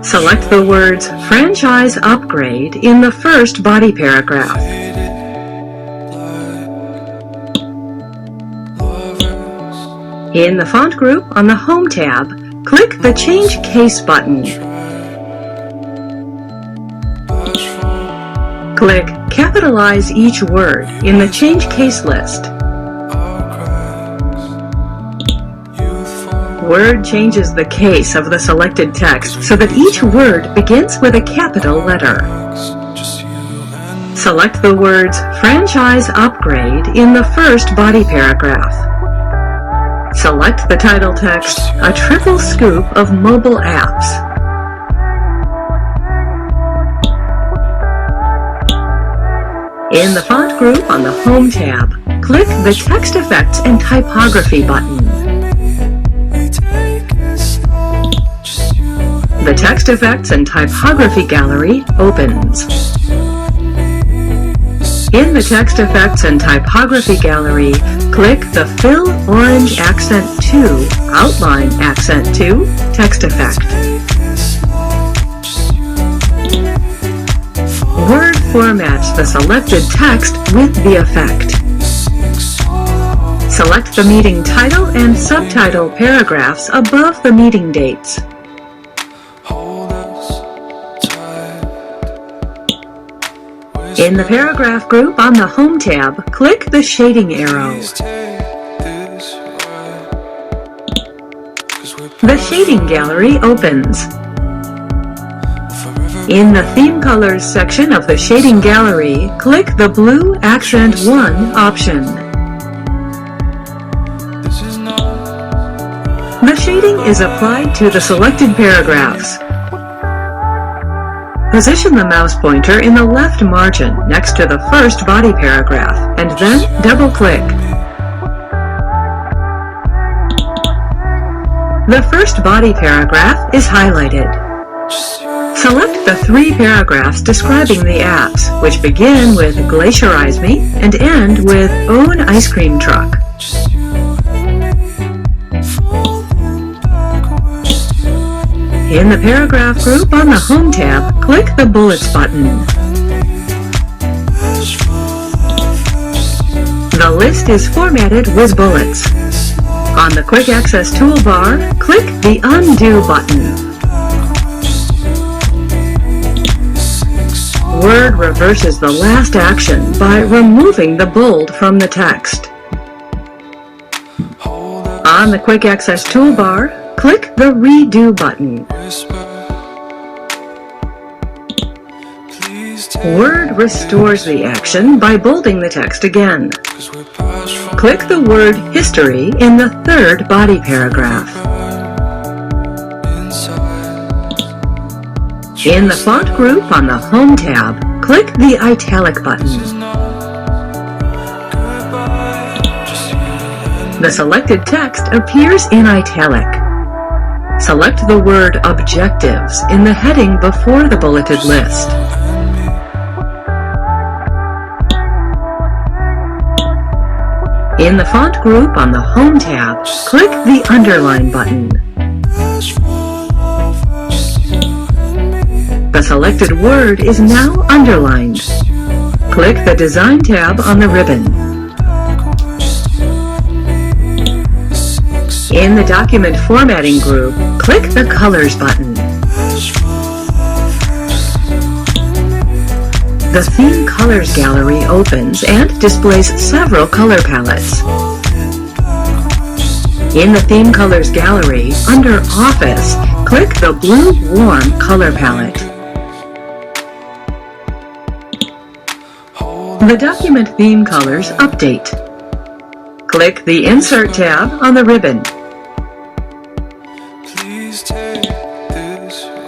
Select the words Franchise Upgrade in the first body paragraph. In the font group on the Home tab, click the Change Case button. Click Capitalize each word in the Change Case list. Word changes the case of the selected text so that each word begins with a capital letter. Select the words Franchise Upgrade in the first body paragraph. Select the title text, A Triple Scoop of Mobile Apps. In the font group on the Home tab, click the Text Effects and Typography button. The Text Effects and Typography gallery opens. In the Text Effects and Typography gallery, click the Fill Orange Accent to Outline Accent to text effect. Word formats the selected text with the effect. Select the meeting title and subtitle paragraphs above the meeting dates. In the paragraph group on the Home tab, click the shading arrow. The shading gallery opens. In the Theme Colors section of the shading gallery, click the blue Accent 1 option. The shading is applied to the selected paragraphs. Position the mouse pointer in the left margin next to the first body paragraph, and then double-click. The first body paragraph is highlighted. Select the 3 paragraphs describing the apps, which begin with Glacierize Me and end with Own Ice Cream Truck. In the paragraph group on the Home tab, click the Bullets button. The list is formatted with bullets. On the Quick Access toolbar, click the Undo button. Word reverses the last action by removing the bold from the text. On the Quick Access toolbar, click the Redo button. Word restores the action by bolding the text again. Click the word History in the 3rd body paragraph. In the font group on the Home tab, click the Italic button. The selected text appears in italic. Select the word Objectives in the heading before the bulleted list. In the font group on the Home tab, click the Underline button. The selected word is now underlined. Click the Design tab on the ribbon. In the Document Formatting group, click the Colors button. The Theme Colors gallery opens and displays several color palettes. In the Theme Colors gallery, under Office, click the Blue Warm color palette. The Document Theme Colors update. Click the Insert tab on the ribbon.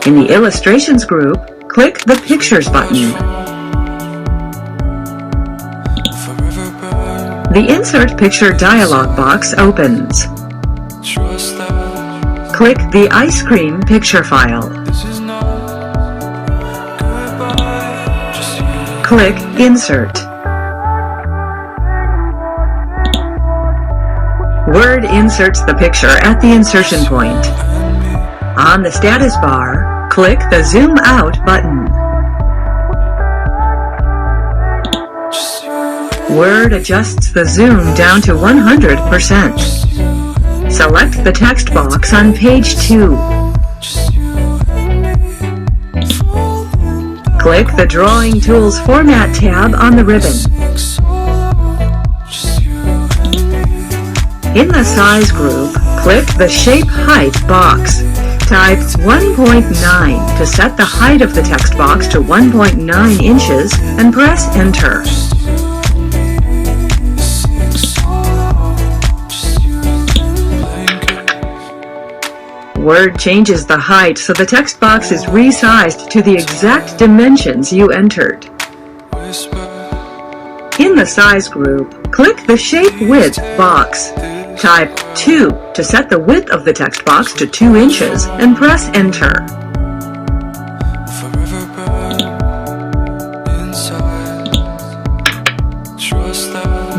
In the Illustrations group, click the Pictures button. The Insert Picture dialog box opens. Click the Ice Cream picture file. Click Insert. Word inserts the picture at the insertion point. On the status bar, click the Zoom Out button. Word adjusts the zoom down to 100%. Select the text box on page 2. Click the Drawing Tools Format tab on the ribbon. In the Size group, click the Shape Height box. Type 1.9 to set the height of the text box to 1.9 inches and press Enter. Word changes the height so the text box is resized to the exact dimensions you entered. In the Size group, click the Shape Width box. Type 2 to set the width of the text box to 2 inches and press Enter.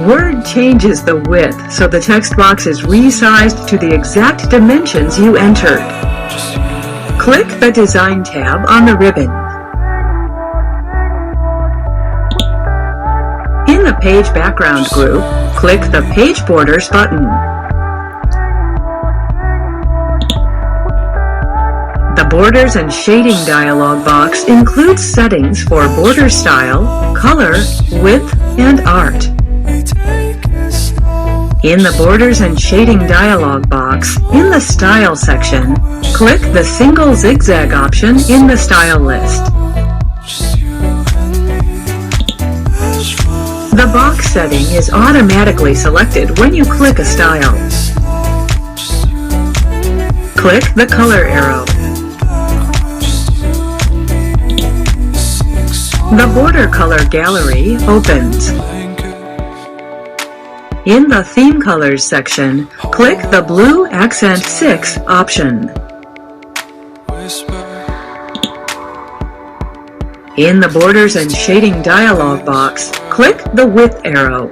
Word changes the width so the text box is resized to the exact dimensions you entered. Click the Design tab on the ribbon. In the Page Background group, click the Page Borders button. The Borders and Shading dialog box includes settings for border style, color, width, and art. In the Borders and Shading dialog box, in the Style section, click the single zigzag option in the Style list. The box setting is automatically selected when you click a style. Click the color arrow. The border color gallery opens. In the Theme Colors section, click the blue Accent 6 option. In the Borders and Shading dialog box, click the Width arrow.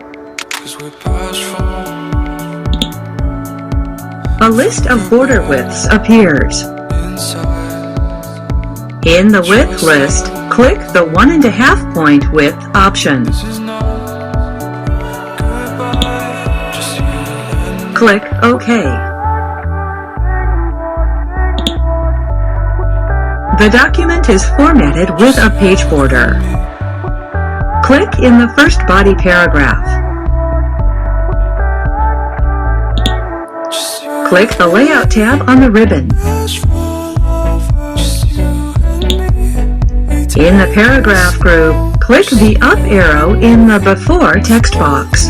A list of border widths appears. In the Width list, click the 1.5 point width option. Click OK. The document is formatted with a page border. Click in the first body paragraph. Click the Layout tab on the ribbon. In the Paragraph group, click the up arrow in the Before text box.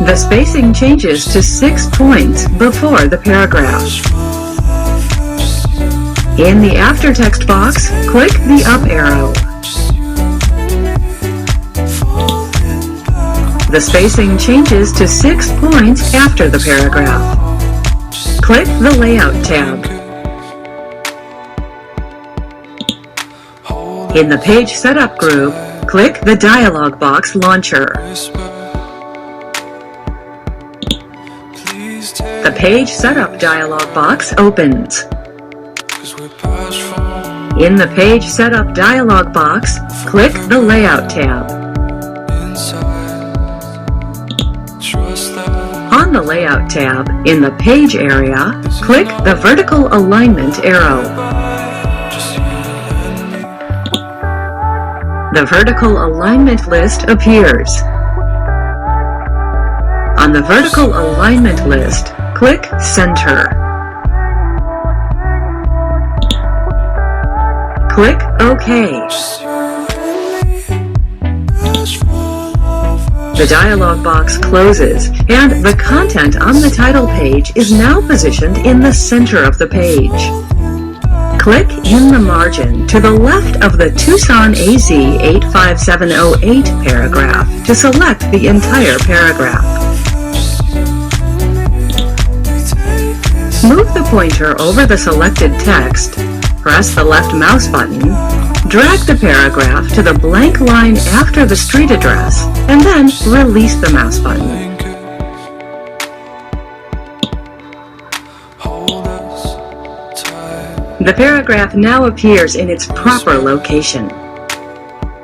The spacing changes to 6 points before the paragraph. In the After text box, click the up arrow. The spacing changes to 6 points after the paragraph. Click the Layout tab. In the Page Setup group, click the dialog box launcher. The Page Setup dialog box opens. In the Page Setup dialog box, click the Layout tab. On the Layout tab, in the Page area, click the Vertical Alignment arrow. The Vertical Alignment list appears. On the Vertical Alignment list, click Center. Click OK. The dialog box closes, and the content on the title page is now positioned in the center of the page. Click in the margin to the left of the Tucson AZ 85708 paragraph to select the entire paragraph. Move the pointer over the selected text, press the left mouse button, drag the paragraph to the blank line after the street address, and then release the mouse button. The paragraph now appears in its proper location.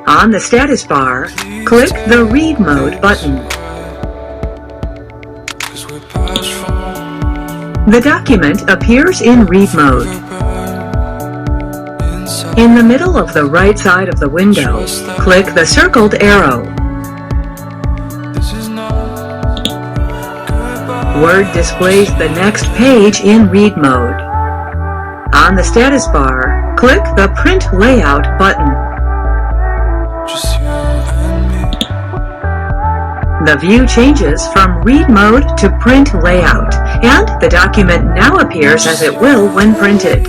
On the status bar, click the Read Mode button. The document appears in Read Mode. In the middle of the right side of the window, click the circled arrow. Word displays the next page in Read Mode. On the status bar, click the Print Layout button. The view changes from Read Mode to Print Layout, and the document now appears as it will when printed.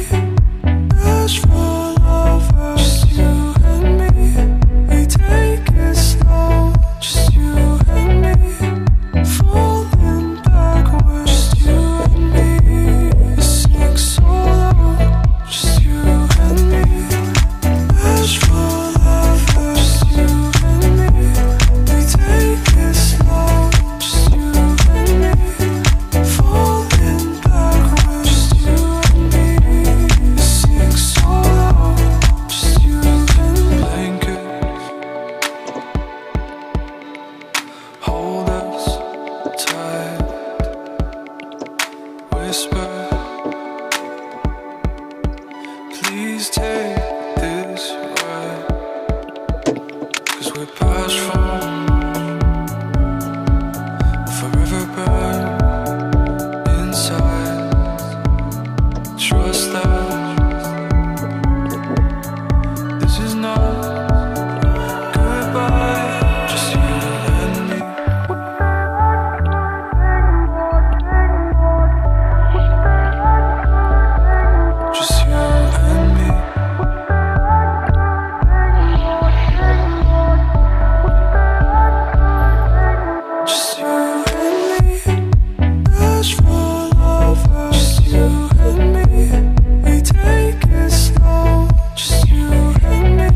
Please take this ride, 'cause we're past from forever burn inside. Trust that this is not goodbye, just you and me. Just you and me. Just you and me. Ask for love. Just you and me. We take it slow. Just you and me.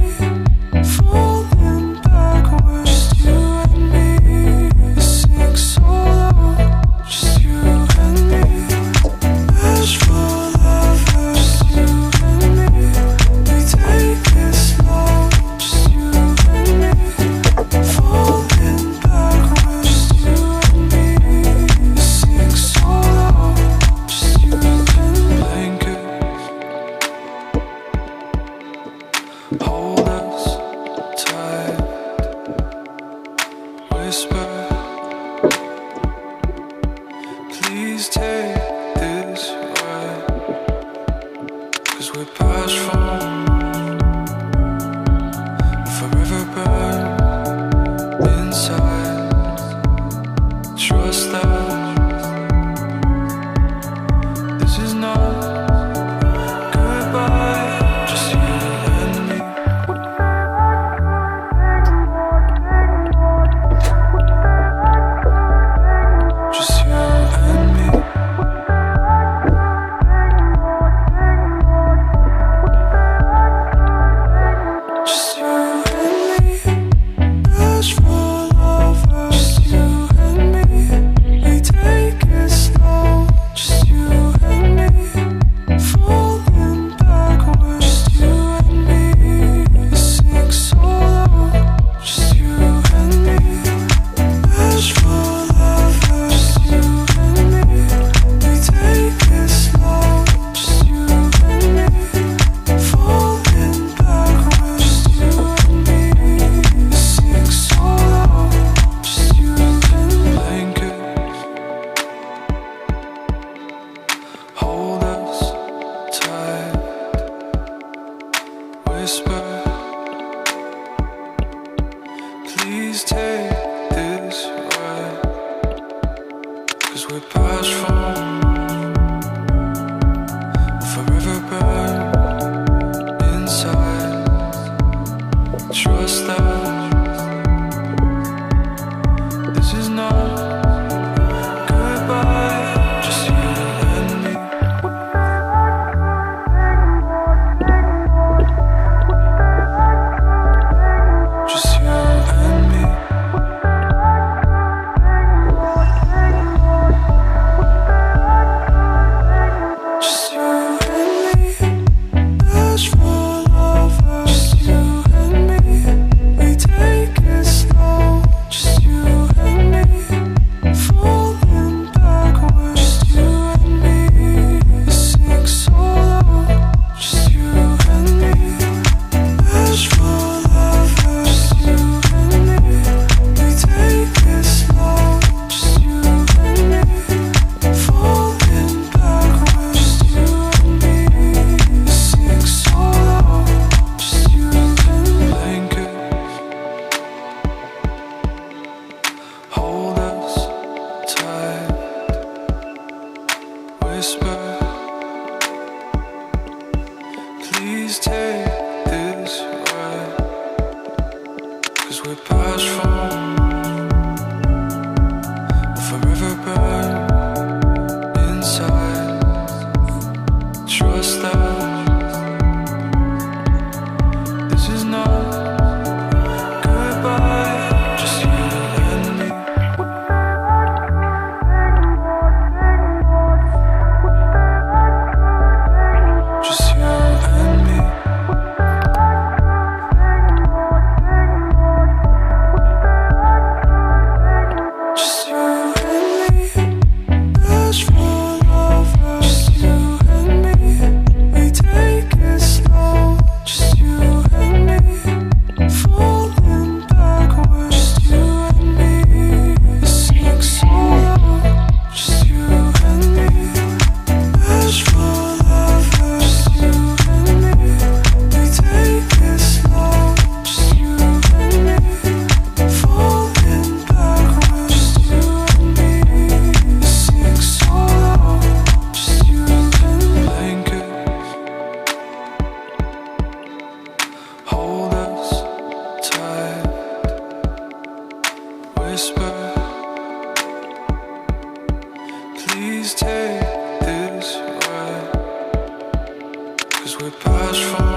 Falling backwards. Just you and me. We sing so low. Just you and me. Ask for love. Just you and me. We take it slow. Just you and me. Falling backwards. Just you and me. We sing so low. Just you and me. Blankets hold us tight. Whisper, please take this ride, 'cause we're past from forever burn inside. Trust that this is not goodbye, just you and me. Just you and me. Please take this ride, 'cause we're past from forever burn inside. Trust that this is not goodbye, just you and me. Just you and me. Just you and me. Best forever. Just you and me. We take it slow. Just you and me. Falling backwards. Just you and me. Sing so loud. Just you and me. Best forever. Just you and me. We take it slow. Just you and me. Falling backwards. Just you and me. Sing so loud. Just you and me. Blankets hold us tight. Whisper, please take this ride, 'cause we're past from